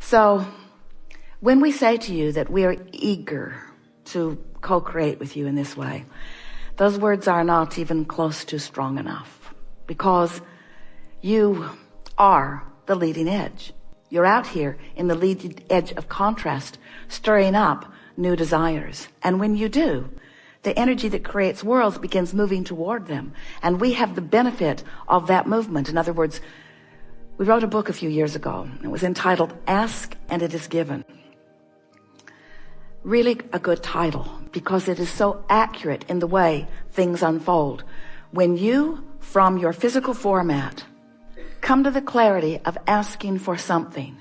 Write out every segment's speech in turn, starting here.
So when we say to you that we are eager to co-create with you in this way, those words are not even close to strong enough, because you are the leading edge. You're out here in the leading edge of contrast, stirring up new desires. And when you do, the energy that creates worlds begins moving toward them. And we have the benefit of that movement. In other words, we wrote a book a few years ago. It was entitled Ask and It Is Given. Really a good title, because it is so accurate in the way things unfold. When you, from your physical format, come to the clarity of asking for something,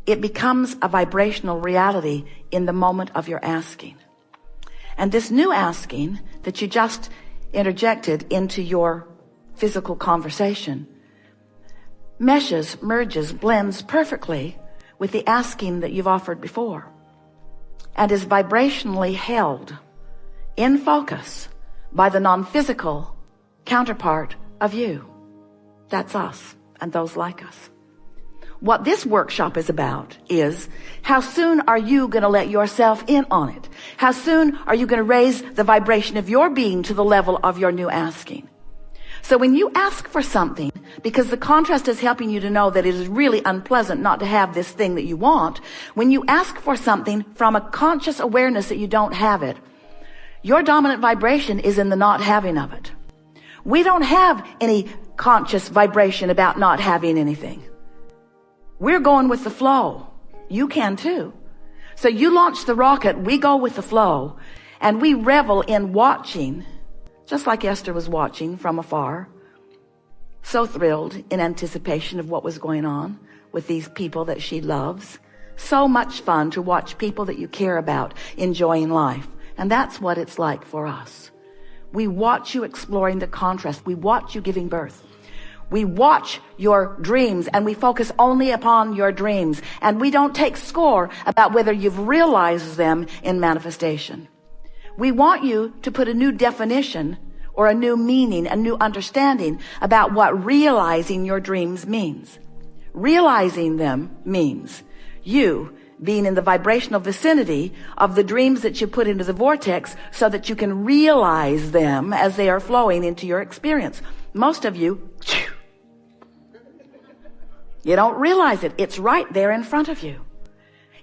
it becomes a vibrational reality in the moment of your asking. And this new asking that you just interjected into your physical conversation meshes, merges, blends perfectly with the asking that you've offered before, and is vibrationally held in focus by the non-physical counterpart of you. That's us and those like us. What this workshop is about is, how soon are you going to let yourself in on it? How soon are you going to raise the vibration of your being to the level of your new asking? So when you ask for something, because the contrast is helping you to know that it is really unpleasant not to have this thing that you want, when you ask for something from a conscious awareness that you don't have it, your dominant vibration is in the not having of it. We don't have any conscious vibration about not having anything. We're going with the flow. You can too. So you launch the rocket, we go with the flow, and we revel in watching, just like Esther was watching from afar, so thrilled in anticipation of what was going on with these people that she loves. So much fun to watch people that you care about enjoying life. And that's what it's like for us. We watch you exploring the contrast. We watch you giving birth. We watch your dreams, and we focus only upon your dreams. And we don't take score about whether you've realized them in manifestation. We want you to put a new definition or a new meaning, a new understanding about what realizing your dreams means. Realizing them means you being in the vibrational vicinity of the dreams that you put into the vortex, so that you can realize them as they are flowing into your experience. Most of you don't realize it. It's right there in front of you.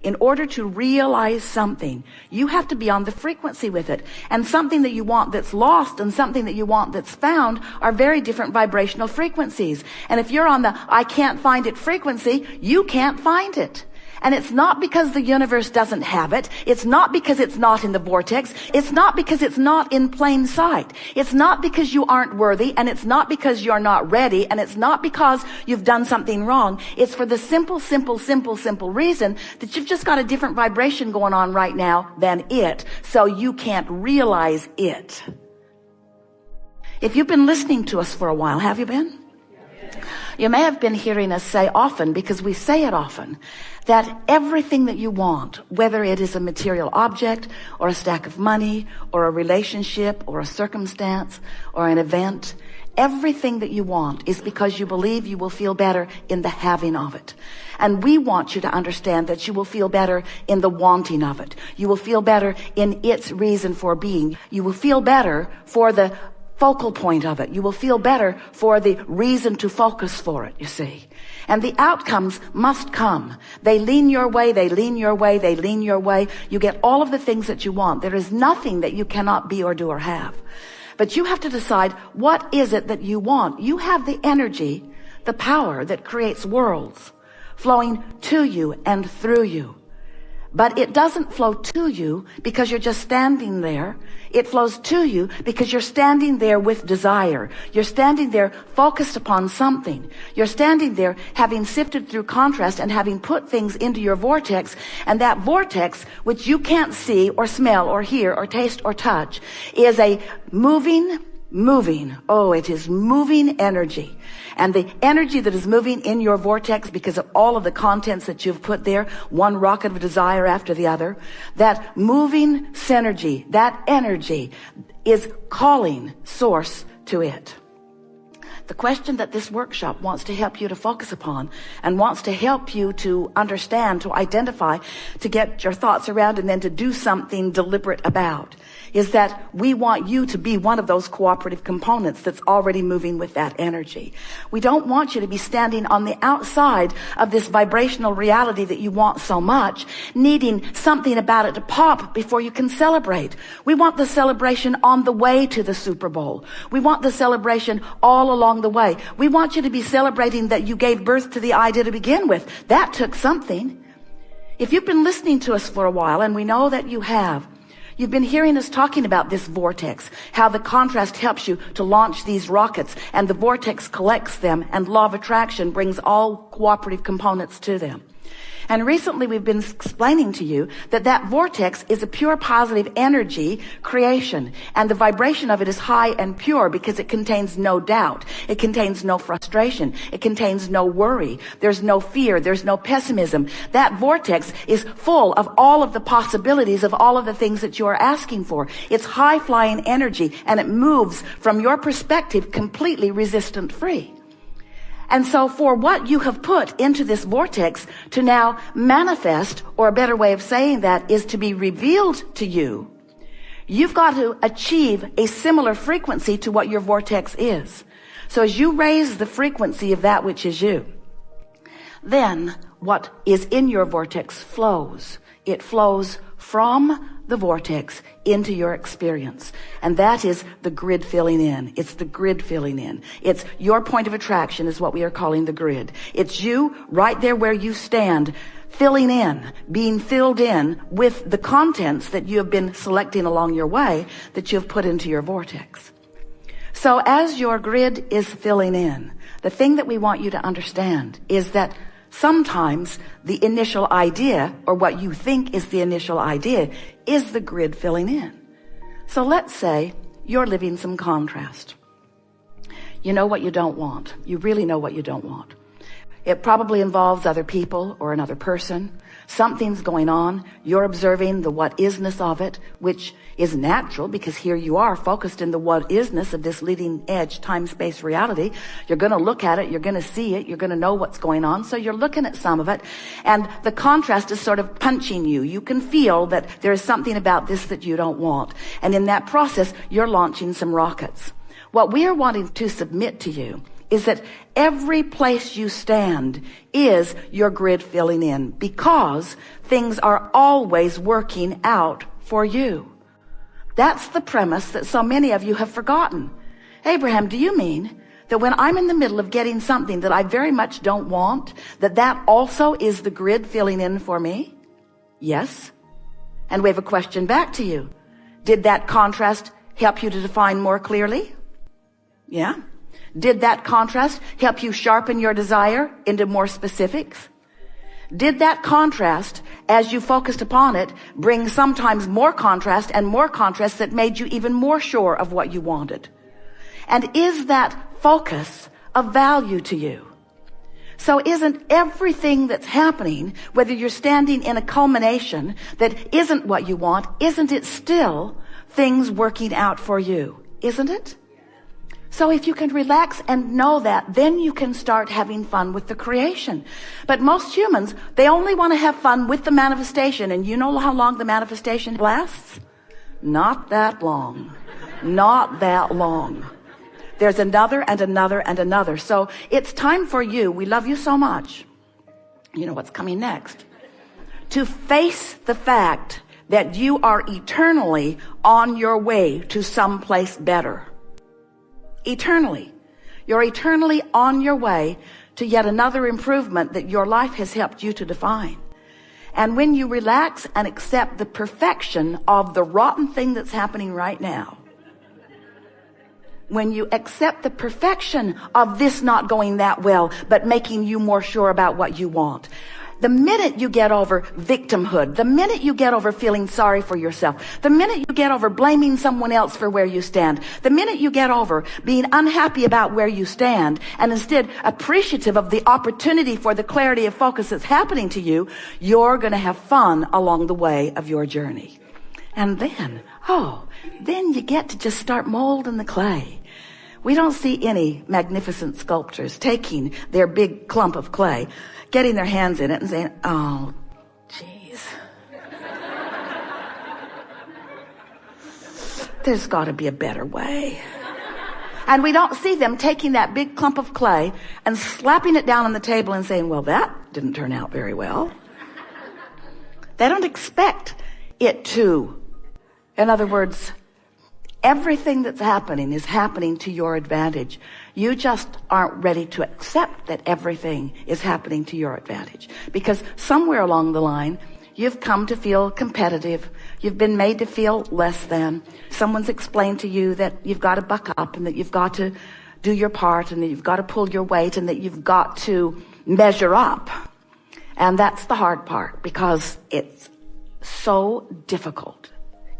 In order to realize something, you have to be on the frequency with it. And something that you want that's lost and something that you want that's found are very different vibrational frequencies. And if you're on the I can't find it frequency, you can't find it. And it's not because the universe doesn't have it. It's not because it's not in the vortex. It's not because it's not in plain sight. It's not because you aren't worthy, and it's not because you're not ready, and it's not because you've done something wrong. It's for the simple reason that you've just got a different vibration going on right now than it, so you can't realize it. If you've been listening to us for a while, have you been? You may have been hearing us say often, because we say it often, that everything that you want, whether it is a material object or a stack of money or a relationship or a circumstance or an event, everything that you want is because you believe you will feel better in the having of it. And we want you to understand that you will feel better in the wanting of it. You will feel better in its reason for being. You will feel better for the focal point of it. You will feel better for the reason to focus for it, you see. And the outcomes must come. They lean your way, they lean your way, they lean your way. You get all of the things that you want. There is nothing that you cannot be or do or have. But you have to decide, what is it that you want? You have the energy, the power that creates worlds flowing to you and through you. But it doesn't flow to you because you're just standing there. It flows to you because you're standing there with desire. You're standing there focused upon something. You're standing there having sifted through contrast and having put things into your vortex. And that vortex, which you can't see or smell or hear or taste or touch, is a moving, it is moving energy. And the energy that is moving in your vortex, because of all of the contents that you've put there, one rocket of desire after the other, that moving synergy, that energy is calling source to it. The question that this workshop wants to help you to focus upon and wants to help you to understand, to identify, to get your thoughts around and then to do something deliberate about is that we want you to be one of those cooperative components that's already moving with that energy. We don't want you to be standing on the outside of this vibrational reality that you want so much, needing something about it to pop before you can celebrate. We want the celebration on the way to the Super Bowl. We want the celebration all along the way. We want you to be celebrating that you gave birth to the idea to begin with. That took something. If you've been listening to us for a while, and we know that you have, you've been hearing us talking about this vortex, how the contrast helps you to launch these rockets, and the vortex collects them, and law of attraction brings all cooperative components to them. And recently we've been explaining to you that that vortex is a pure positive energy creation. And the vibration of it is high and pure because it contains no doubt. It contains no frustration. It contains no worry. There's no fear. There's no pessimism. That vortex is full of all of the possibilities of all of the things that you are asking for. It's high flying energy, and it moves from your perspective completely resistant free. And so for what you have put into this vortex to now manifest, or a better way of saying that is to be revealed to you, you've got to achieve a similar frequency to what your vortex is. So as you raise the frequency of that which is you, then what is in your vortex flows. It flows from the vortex into your experience. And that is the grid filling in. It's the grid filling in. It's your point of attraction is what we are calling the grid. It's you right there where you stand, filling in, being filled in with the contents that you have been selecting along your way that you have put into your vortex. So as your grid is filling in, the thing that we want you to understand is that sometimes the initial idea, or what you think is the initial idea, is the grid filling in. So let's say you're living some contrast. You know what you don't want. You really know what you don't want. It probably involves other people or another person. Something's going on. You're observing the what isness of it, which is natural because here you are focused in the what isness of this leading edge time-space reality. You're going to look at it. You're going to see it. You're going to know what's going on. So you're looking at some of it, and the contrast is sort of punching you. You can feel that there is something about this that you don't want. And in that process, you're launching some rockets. What we are wanting to submit to you is that every place you stand is your grid filling in, because things are always working out for you. That's the premise that so many of you have forgotten. Abraham, do you mean that when I'm in the middle of getting something that I very much don't want, that also is the grid filling in for me? Yes. And we have a question back to you. Did that contrast help you to define more clearly? Yeah. Did that contrast help you sharpen your desire into more specifics? Did that contrast, as you focused upon it, bring sometimes more contrast and more contrast that made you even more sure of what you wanted? And is that focus of value to you? So isn't everything that's happening, whether you're standing in a culmination that isn't what you want, isn't it still things working out for you? Isn't it? So if you can relax and know that, then you can start having fun with the creation. But most humans, they only want to have fun with the manifestation. And you know how long the manifestation lasts? Not that long. Not that long. There's another and another and another. So it's time for you. We love you so much. You know what's coming next. To face the fact that you are eternally on your way to someplace better. Eternally. You're eternally on your way to yet another improvement that your life has helped you to define. And when you relax and accept the perfection of the rotten thing that's happening right now, when you accept the perfection of this not going that well, but making you more sure about what you want, the minute you get over victimhood, the minute you get over feeling sorry for yourself, the minute you get over blaming someone else for where you stand, the minute you get over being unhappy about where you stand and instead appreciative of the opportunity for the clarity of focus that's happening to you, you're going to have fun along the way of your journey. And then, then you get to just start molding the clay. We don't see any magnificent sculptors taking their big clump of clay, getting their hands in it and saying, oh, geez. There's got to be a better way. And we don't see them taking that big clump of clay and slapping it down on the table and saying, well, that didn't turn out very well. They don't expect it to. In other words, everything that's happening is happening to your advantage. You just aren't ready to accept that everything is happening to your advantage. Because somewhere along the line, you've come to feel competitive. You've been made to feel less than. Someone's explained to you that you've got to buck up and that you've got to do your part and that you've got to pull your weight and that you've got to measure up. And that's the hard part, because it's so difficult,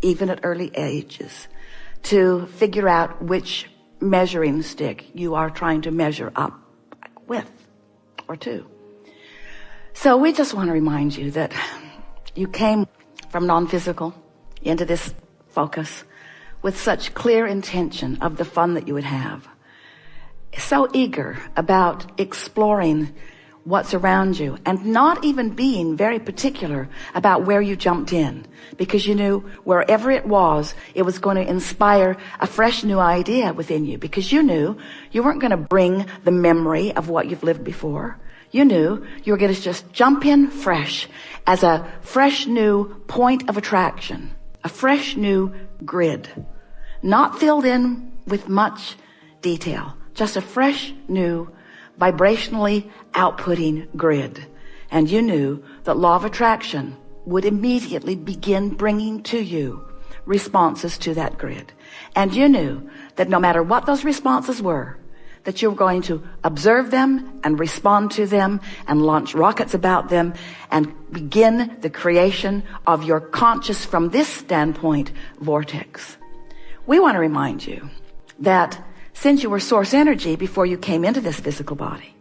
even at early ages, to figure out which measuring stick you are trying to measure up with or to. So we just want to remind you that you came from non-physical into this focus with such clear intention of the fun that you would have. So eager about exploring what's around you and not even being very particular about where you jumped in, because you knew wherever it was going to inspire a fresh new idea within you, because you knew you weren't going to bring the memory of what you've lived before. You knew you were going to just jump in fresh as a fresh new point of attraction, a fresh new grid, not filled in with much detail, just a fresh new vibrationally outputting grid. And you knew that law of attraction would immediately begin bringing to you responses to that grid. And you knew that no matter what those responses were, that you were going to observe them and respond to them and launch rockets about them and begin the creation of your conscious, from this standpoint, vortex. We want to remind you that since you were source energy before you came into this physical body,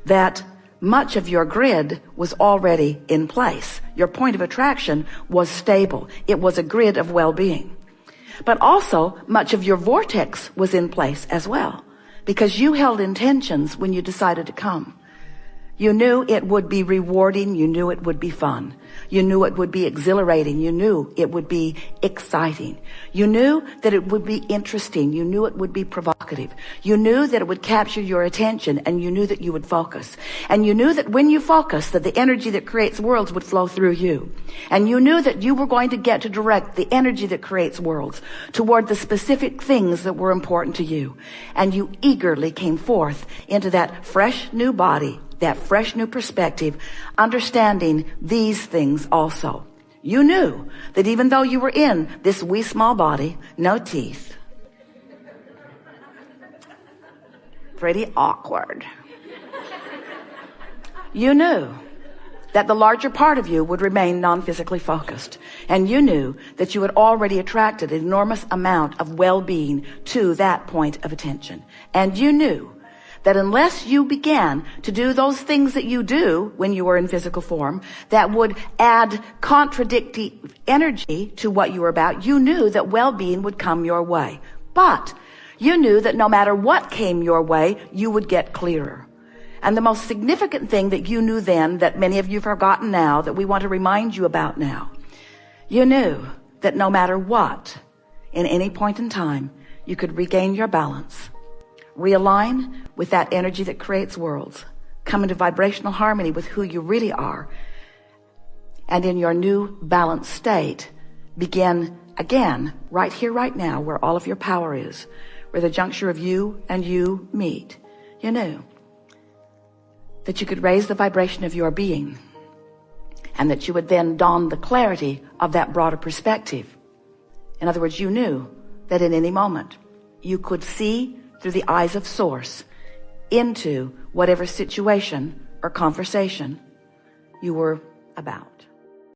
that much of your grid was already in place. Your point of attraction was stable. It was a grid of well-being. But also, much of your vortex was in place as well, because you held intentions when you decided to come. You knew it would be rewarding. You knew it would be fun. You knew it would be exhilarating. You knew it would be exciting. You knew that it would be interesting. You knew it would be provocative. You knew that it would capture your attention, and you knew that you would focus. And you knew that when you focused, that the energy that creates worlds would flow through you. And you knew that you were going to get to direct the energy that creates worlds toward the specific things that were important to you. And you eagerly came forth into that fresh new body, that fresh new perspective, understanding these things also. You knew that even though you were in this wee small body, no teeth, pretty awkward, you knew that the larger part of you would remain non-physically focused. And you knew that you had already attracted an enormous amount of well-being to that point of attention. And you knew that unless you began to do those things that you do when you were in physical form that would add contradictory energy to what you were about, you knew that well-being would come your way. But you knew that no matter what came your way, you would get clearer. And the most significant thing that you knew then, that many of you have forgotten now, that we want to remind you about now, you knew that no matter what, in any point in time, you could regain your balance, realign with that energy that creates worlds, come into vibrational harmony with who you really are, and in your new balanced state, begin again, right here, right now, where all of your power is, where the juncture of you and you meet. You knew that you could raise the vibration of your being, and that you would then don the clarity of that broader perspective. In other words, you knew that in any moment you could see through the eyes of Source into whatever situation or conversation you were about.